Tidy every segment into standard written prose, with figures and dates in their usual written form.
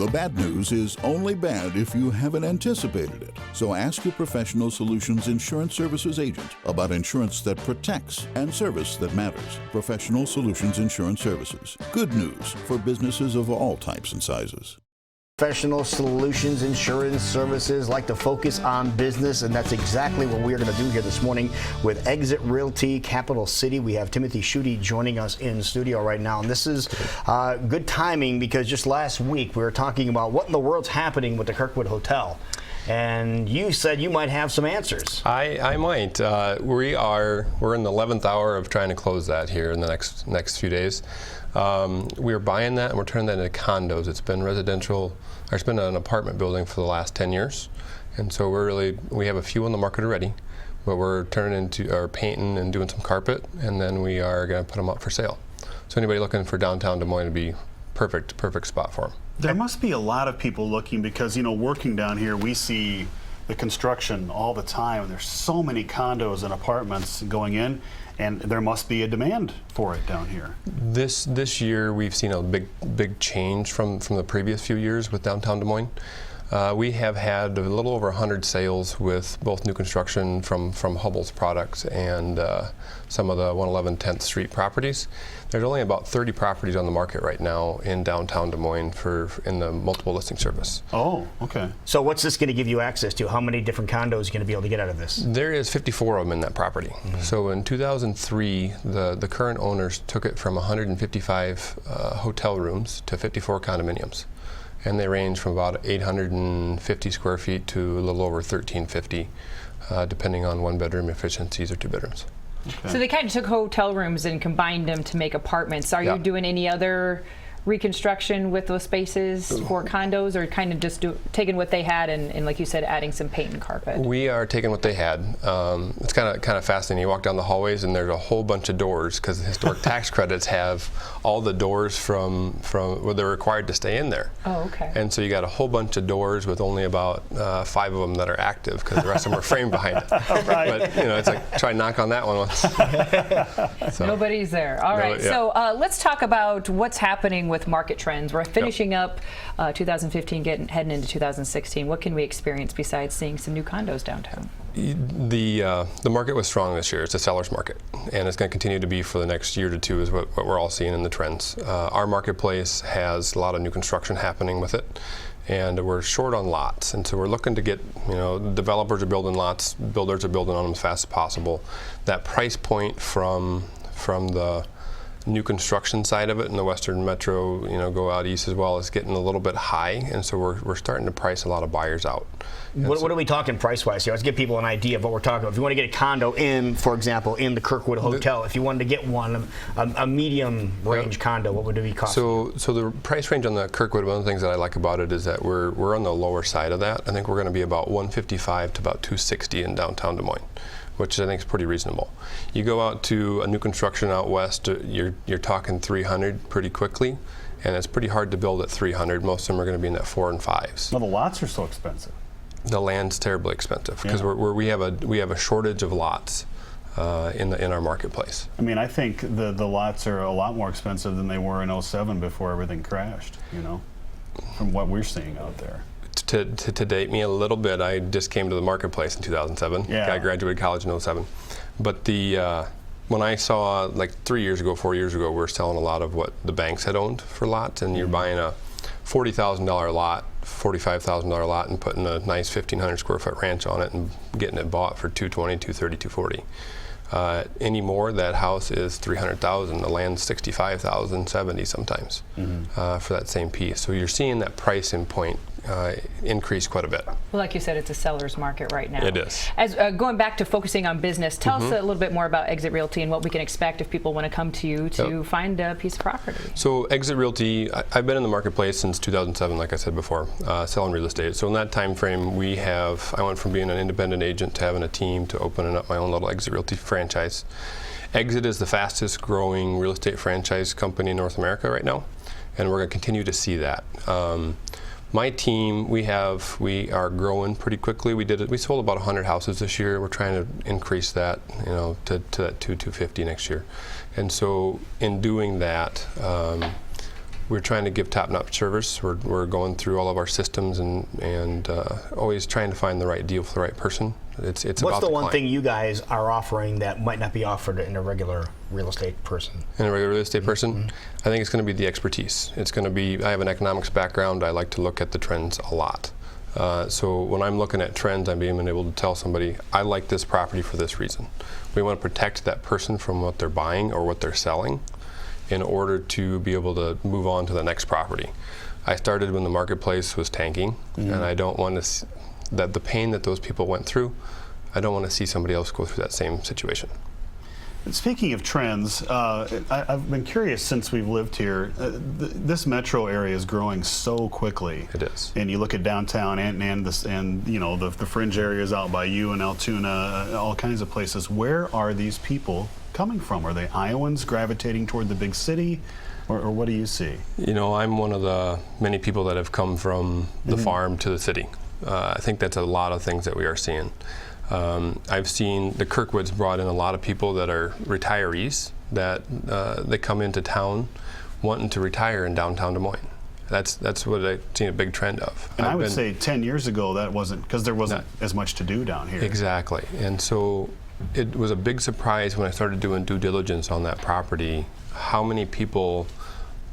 The bad news is only bad if you haven't anticipated it. So ask your Professional Solutions Insurance Services agent about insurance that protects and service that matters. Professional Solutions Insurance Services. Good news for businesses of all types and sizes. Professional Solutions Insurance Services like to focus on business, and that's exactly what we're going to do here this morning with Exit Realty Capital City. We have Timothy Schutte joining us in studio right now, and this is good timing because just last week we were talking about what in the world's happening with the Kirkwood Hotel, and you said you might have some answers. I might. We're in the 11th hour of trying to close that here in the next few days. We're buying that and we're turning that into condos. It's been residential, or it's been an apartment building for the last 10 years. And so we have a few on the market already, but we're painting and doing some carpet, and then we are going to put them up for sale. So anybody looking for downtown Des Moines would be perfect spot for them. There must be a lot of people looking because, working down here, we see the construction all the time. There's so many condos and apartments going in, and there must be a demand for it down here. This year we've seen a big change from the previous few years with downtown Des Moines. We have had a little over 100 sales with both new construction from Hubbell's products and some of the 111 10th Street properties. There's only about 30 properties on the market right now in downtown Des Moines in the multiple listing service. Oh, okay. So what's this going to give you access to? How many different condos are you going to be able to get out of this? There is 54 of them in that property. Mm-hmm. So in 2003, the current owners took it from 155 hotel rooms to 54 condominiums. And they range from about 850 square feet to a little over 1350, depending on one bedroom efficiencies or two bedrooms. Okay. So they kind of took hotel rooms and combined them to make apartments. Are you doing any other reconstruction with those spaces for condos, or kind of just taking what they had and like you said, adding some paint and carpet? We are taking what they had. It's kind of fascinating. You walk down the hallways and there's a whole bunch of doors because the historic tax credits have all the doors from where they're required to stay in there. Oh, okay. And so you got a whole bunch of doors with only about 5 of them that are active because the rest of them are framed behind it. Right. But it's like try and knock on that one once. So. Nobody's there. All right. Yeah. So let's talk about what's happening with market trends. We're finishing up 2015, heading into 2016. What can we experience besides seeing some new condos downtown? The market was strong this year. It's a seller's market, and it's going to continue to be for the next year to two is what we're all seeing in the trends. Our marketplace has a lot of new construction happening with it, and we're short on lots, and so we're looking to get, developers are building lots, builders are building on them as fast as possible. That price point from the new construction side of it in the Western Metro, go out east as well, is getting a little bit high, and so we're starting to price a lot of buyers out. What are we talking price-wise here? Let's give people an idea of what we're talking about. If you want to get a condo for example, in the Kirkwood Hotel, if you wanted to get one, a medium range condo, what would it be costing? So the price range on the Kirkwood, one of the things that I like about it is that we're on the lower side of that. I think we're going to be about $155 to about $260 in downtown Des Moines, which I think is pretty reasonable. You go out to a new construction out west, you're talking $300 pretty quickly, and it's pretty hard to build at $300. Most of them are going to be in that 4 and 5s. Well, the lots are so expensive. The land's terribly expensive because we have a shortage of lots in our marketplace. I mean, I think the lots are a lot more expensive than they were in 07 before everything crashed. From what we're seeing out there. To date me a little bit, I just came to the marketplace in 2007. Yeah. I graduated college in 07. But when I saw, like 4 years ago, we're selling a lot of what the banks had owned for lots, and you're buying a $40,000 lot, $45,000 lot, and putting a nice 1,500 square foot ranch on it and getting it bought for $220, $230, $240. Anymore, that house is $300,000. The land's $65,000, $70 sometimes for that same piece. So you're seeing that pricing point increase quite a bit. Well, like you said, it's a seller's market right now. It is. As going back to focusing on business, tell us a little bit more about Exit Realty and what we can expect if people want to come to you to find a piece of property. So Exit Realty, I've been in the marketplace since 2007, like I said before, selling real estate. So in that time frame, I went from being an independent agent to having a team to opening up my own little Exit Realty franchise. Exit is the fastest growing real estate franchise company in North America right now, and we're going to continue to see that. My team, we are growing pretty quickly. We sold about 100 houses this year. We're trying to increase that, to that 250 next year. And so in doing that, we're trying to give top-notch service. We're going through all of our systems and always trying to find the right deal for the right person. It's What's about the one client. thing you guys are offering that might not be offered in a regular real estate person? In a regular real estate person, I think it's going to be the expertise. It's going to be, I have an economics background. I like to look at the trends a lot. So when I'm looking at trends, I'm being able to tell somebody, I like this property for this reason. We want to protect that person from what they're buying or what they're selling in order to be able to move on to the next property. I started when the marketplace was tanking, and I don't want to that the pain that those people went through, I don't want to see somebody else go through that same situation. Speaking of trends, I've been curious since we've lived here. This metro area is growing so quickly. It is. And you look at downtown and you know the fringe areas out by you and Altoona, all kinds of places. Where are these people coming from? Are they Iowans gravitating toward the big city, or what do you see? You know, I'm one of the many people that have come from the farm to the city. I think that's a lot of things that we are seeing. I've seen the Kirkwoods brought in a lot of people that are retirees that come into town wanting to retire in downtown Des Moines. That's what I've seen a big trend of. And I would say 10 years ago that wasn't, because there wasn't as much to do down here. Exactly. And so it was a big surprise when I started doing due diligence on that property, how many people,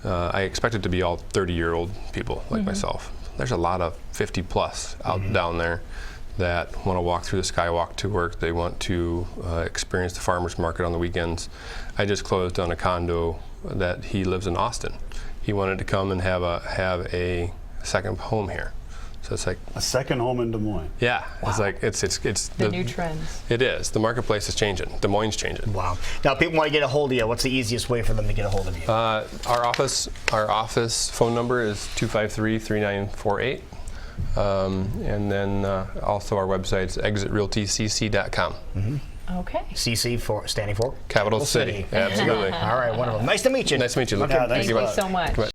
I expected to be all 30-year-old people like myself. There's a lot of 50 plus out down there that want to walk through the Skywalk to work. They want to experience the farmers market on the weekends. I just closed on a condo that he lives in Austin. He wanted to come and have a second home here. So it's like a second home in Des Moines. Yeah, Wow. it's like it's The new trends. It is. The marketplace is changing. Des Moines is changing. Wow. Now, people want to get a hold of you. What's the easiest way for them to get a hold of you? Our office phone number is 253-3948. And then also our website's exitrealtycc.com. Okay. CC for standing for Capital City. Absolutely. All right, wonderful. Nice to meet you. Nice to meet you. Yeah, Thank you Thanks a lot. so much.